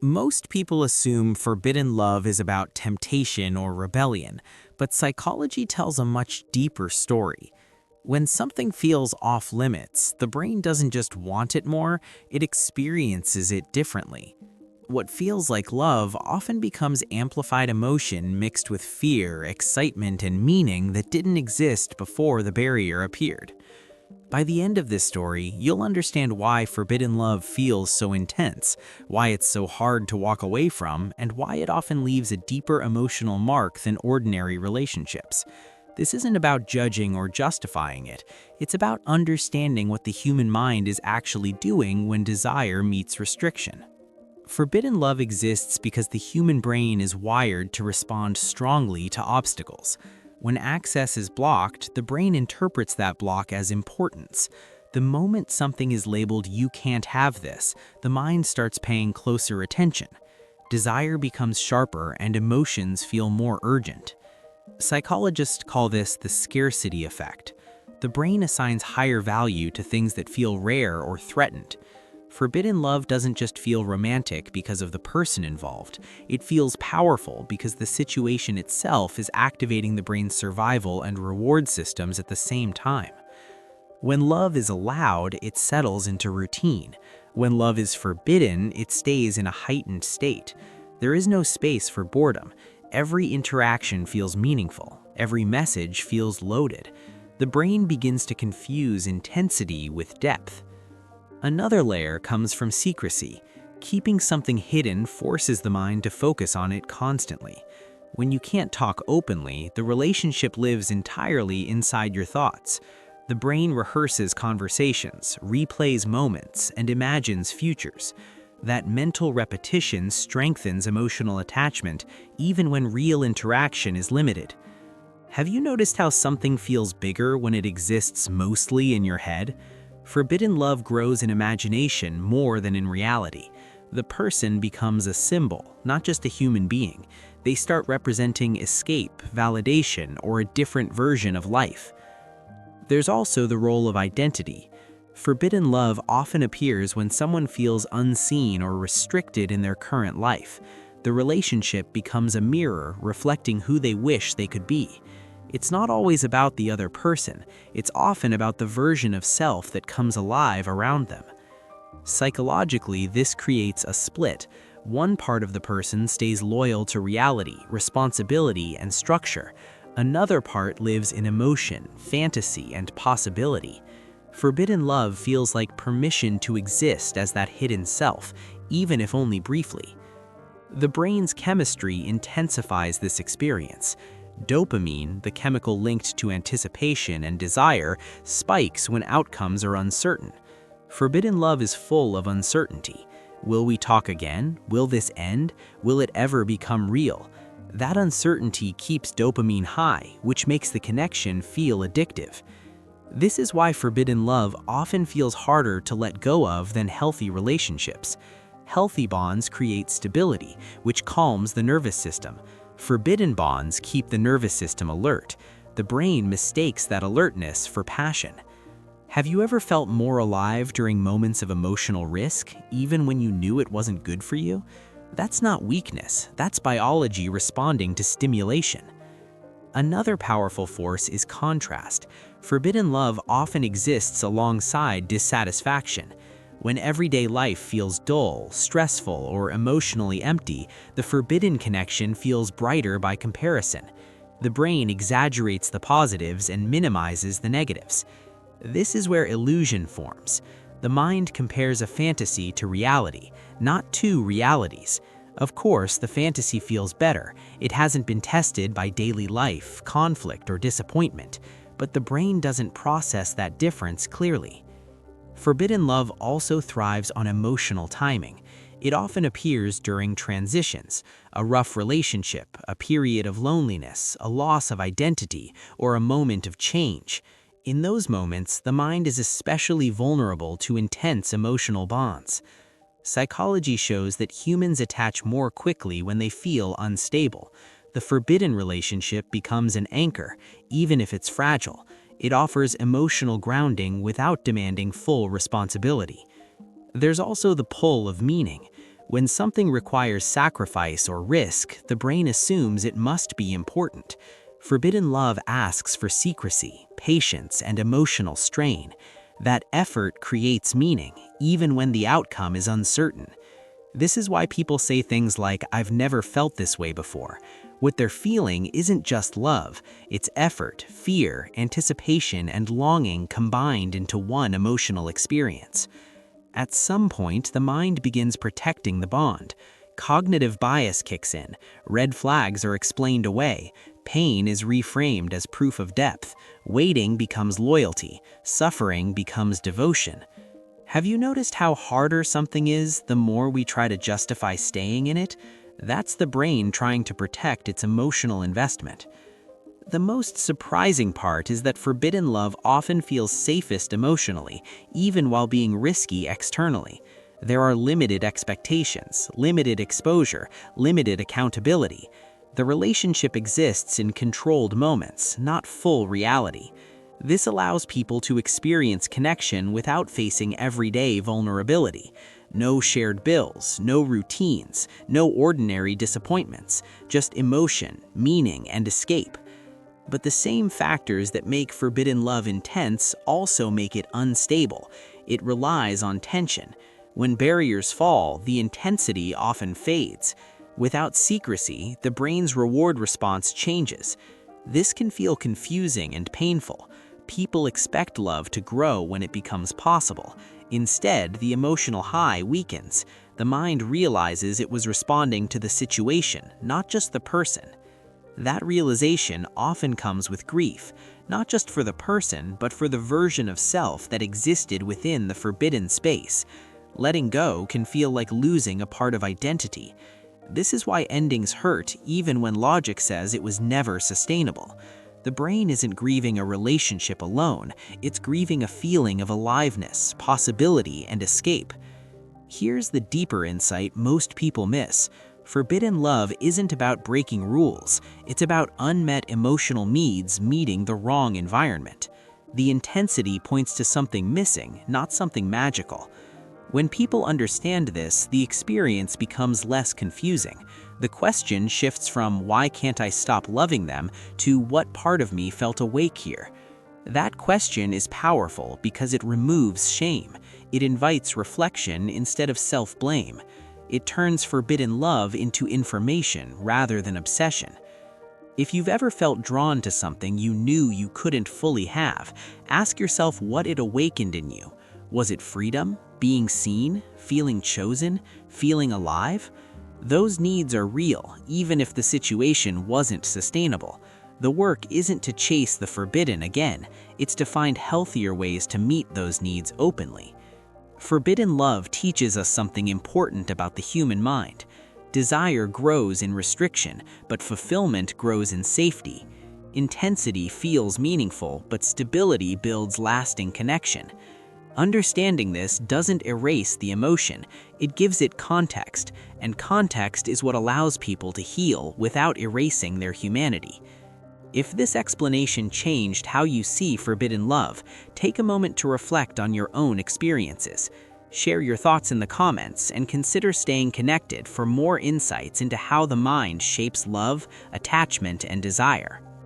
Most people assume forbidden love is about temptation or rebellion, but psychology tells a much deeper story. When something feels off limits, the brain doesn't just want it more, it experiences it differently. What feels like love often becomes amplified emotion mixed with fear, excitement, and meaning that didn't exist before the barrier appeared. By the end of this story, you'll understand why forbidden love feels so intense, why it's so hard to walk away from, and why it often leaves a deeper emotional mark than ordinary relationships. This isn't about judging or justifying it. It's about understanding what the human mind is actually doing when desire meets restriction. Forbidden love exists because the human brain is wired to respond strongly to obstacles. When access is blocked, the brain interprets that block as importance. The moment something is labeled "you can't have this," the mind starts paying closer attention. Desire becomes sharper and emotions feel more urgent. Psychologists call this the scarcity effect. The brain assigns higher value to things that feel rare or threatened. Forbidden love doesn't just feel romantic because of the person involved. It feels powerful because the situation itself is activating the brain's survival and reward systems at the same time. When love is allowed, it settles into routine. When love is forbidden, it stays in a heightened state. There is no space for boredom. Every interaction feels meaningful. Every message feels loaded. The brain begins to confuse intensity with depth. Another layer comes from secrecy. Keeping something hidden forces the mind to focus on it constantly. When you can't talk openly, the relationship lives entirely inside your thoughts. The brain rehearses conversations, replays moments, and imagines futures. That mental repetition strengthens emotional attachment even when real interaction is limited. Have you noticed how something feels bigger when it exists mostly in your head? Forbidden love grows in imagination more than in reality. The person becomes a symbol, not just a human being. They start representing escape, validation, or a different version of life. There's also the role of identity. Forbidden love often appears when someone feels unseen or restricted in their current life. The relationship becomes a mirror reflecting who they wish they could be. It's not always about the other person. It's often about the version of self that comes alive around them. Psychologically, this creates a split. One part of the person stays loyal to reality, responsibility, and structure. Another part lives in emotion, fantasy, and possibility. Forbidden love feels like permission to exist as that hidden self, even if only briefly. The brain's chemistry intensifies this experience. Dopamine, the chemical linked to anticipation and desire, spikes when outcomes are uncertain. Forbidden love is full of uncertainty. Will we talk again? Will this end? Will it ever become real? That uncertainty keeps dopamine high, which makes the connection feel addictive. This is why forbidden love often feels harder to let go of than healthy relationships. Healthy bonds create stability, which calms the nervous system. Forbidden bonds keep the nervous system alert. The brain mistakes that alertness for passion. Have you ever felt more alive during moments of emotional risk, even when you knew it wasn't good for you? That's not weakness, that's biology responding to stimulation. Another powerful force is contrast. Forbidden love often exists alongside dissatisfaction. When everyday life feels dull, stressful, or emotionally empty, the forbidden connection feels brighter by comparison. The brain exaggerates the positives and minimizes the negatives. This is where illusion forms. The mind compares a fantasy to reality, not two realities. Of course, the fantasy feels better. It hasn't been tested by daily life, conflict, or disappointment, but the brain doesn't process that difference clearly. Forbidden love also thrives on emotional timing. It often appears during transitions, a rough relationship, a period of loneliness, a loss of identity, or a moment of change. In those moments, the mind is especially vulnerable to intense emotional bonds. Psychology shows that humans attach more quickly when they feel unstable. The forbidden relationship becomes an anchor, even if it's fragile. It offers emotional grounding without demanding full responsibility. There's also the pull of meaning. When something requires sacrifice or risk, the brain assumes it must be important. Forbidden love asks for secrecy, patience, and emotional strain. That effort creates meaning, even when the outcome is uncertain. This is why people say things like, "I've never felt this way before." What they're feeling isn't just love, it's effort, fear, anticipation, and longing combined into one emotional experience. At some point, the mind begins protecting the bond. Cognitive bias kicks in, red flags are explained away, pain is reframed as proof of depth, waiting becomes loyalty, suffering becomes devotion. Have you noticed how harder something is the more we try to justify staying in it? That's the brain trying to protect its emotional investment. The most surprising part is that forbidden love often feels safest emotionally, even while being risky externally. There are limited expectations, limited exposure, limited accountability. The relationship exists in controlled moments, not full reality. This allows people to experience connection without facing everyday vulnerability. No shared bills, no routines, no ordinary disappointments, just emotion, meaning, and escape. But the same factors that make forbidden love intense also make it unstable. It relies on tension. When barriers fall, the intensity often fades. Without secrecy, the brain's reward response changes. This can feel confusing and painful. People expect love to grow when it becomes possible. Instead, the emotional high weakens. The mind realizes it was responding to the situation, not just the person. That realization often comes with grief, not just for the person, but for the version of self that existed within the forbidden space. Letting go can feel like losing a part of identity. This is why endings hurt even when logic says it was never sustainable. The brain isn't grieving a relationship alone, it's grieving a feeling of aliveness, possibility, and escape. Here's the deeper insight most people miss. Forbidden love isn't about breaking rules, it's about unmet emotional needs meeting the wrong environment. The intensity points to something missing, not something magical. When people understand this, the experience becomes less confusing. The question shifts from "why can't I stop loving them" to "what part of me felt awake here?" That question is powerful because it removes shame. It invites reflection instead of self-blame. It turns forbidden love into information rather than obsession. If you've ever felt drawn to something you knew you couldn't fully have, ask yourself what it awakened in you. Was it freedom, being seen, feeling chosen, feeling alive? Those needs are real, even if the situation wasn't sustainable. The work isn't to chase the forbidden again, it's to find healthier ways to meet those needs openly. Forbidden love teaches us something important about the human mind. Desire grows in restriction, but fulfillment grows in safety. Intensity feels meaningful, but stability builds lasting connection. Understanding this doesn't erase the emotion, it gives it context, and context is what allows people to heal without erasing their humanity. If this explanation changed how you see forbidden love, take a moment to reflect on your own experiences. Share your thoughts in the comments and consider staying connected for more insights into how the mind shapes love, attachment, and desire.